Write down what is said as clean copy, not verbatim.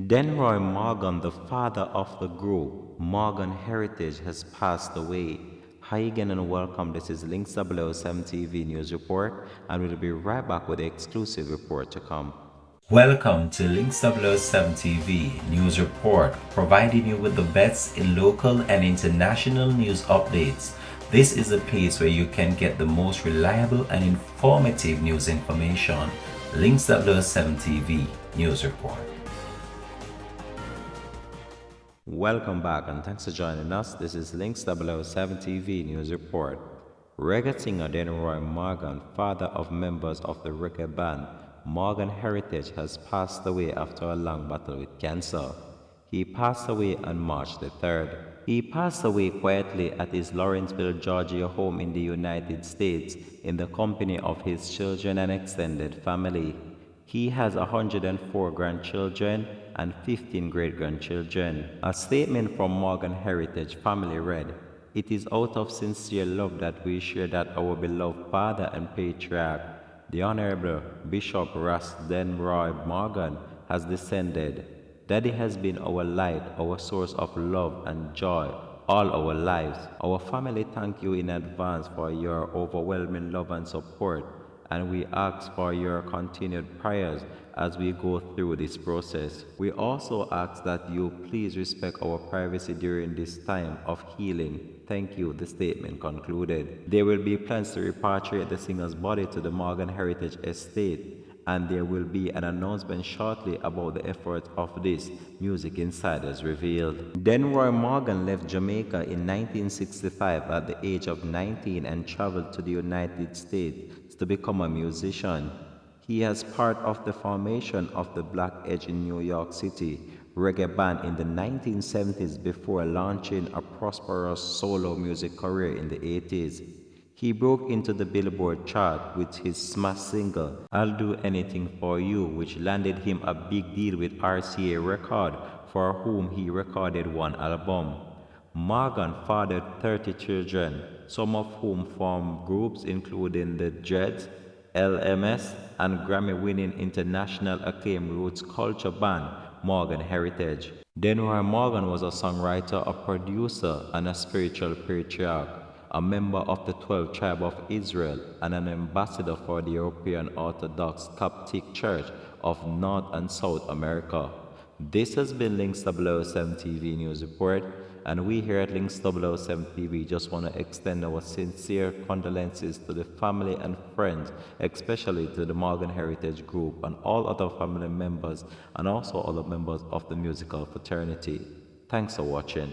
Denroy Morgan, the father of the group, Morgan Heritage, has passed away. Hi again and welcome. This is Links 007 TV News Report, and we'll be right back with the exclusive report to come. Welcome to Links 007 TV News Report, providing you with the best in local and international news updates. This is a place where you can get the most reliable and informative news information. Links 007 TV News Report. Welcome back and thanks for joining us. This is Links 007 TV News Report. Reggae singer Denroy Morgan, father of members of the reggae band Morgan Heritage, has passed away after a long battle with cancer. He passed away on March the 3rd. He passed away quietly at his Lawrenceville, Georgia home in the United States in the company of his children and extended family. He has 104 grandchildren and 15 great-grandchildren. A statement from Morgan Heritage family read, "It is out of sincere love that we share that our beloved father and patriarch, the Honorable Bishop Ras Denroy Morgan, has descended. Daddy has been our light, our source of love and joy all our lives. Our family thank you in advance for your overwhelming love and support, and we ask for your continued prayers as we go through this process. We also ask that you please respect our privacy during this time of healing. Thank you," the statement concluded. There will be plans to repatriate the singer's body to the Morgan Heritage Estate, and there will be an announcement shortly about the efforts of this, Music Insiders revealed. Denroy Morgan left Jamaica in 1965 at the age of 19 and traveled to the United States to become a musician. He is part of the formation of the Black Edge in New York City reggae band in the 1970s before launching a prosperous solo music career in the 80s. He broke into the Billboard chart with his smash single, "I'll Do Anything For You," which landed him a big deal with RCA Record, for whom he recorded one album. Morgan fathered 30 children, some of whom formed groups including the Dreads, LMS, and Grammy-winning international acclaimed roots culture band Morgan Heritage. Denroy Morgan was a songwriter, a producer, and a spiritual patriarch, a member of the 12 Tribe of Israel, and an ambassador for the European Orthodox Coptic Church of North and South America. This has been Links 007 TV News Report, and we here at Links 007 TV just want to extend our sincere condolences to the family and friends, especially to the Morgan Heritage Group and all other family members and also other members of the musical fraternity. Thanks for watching.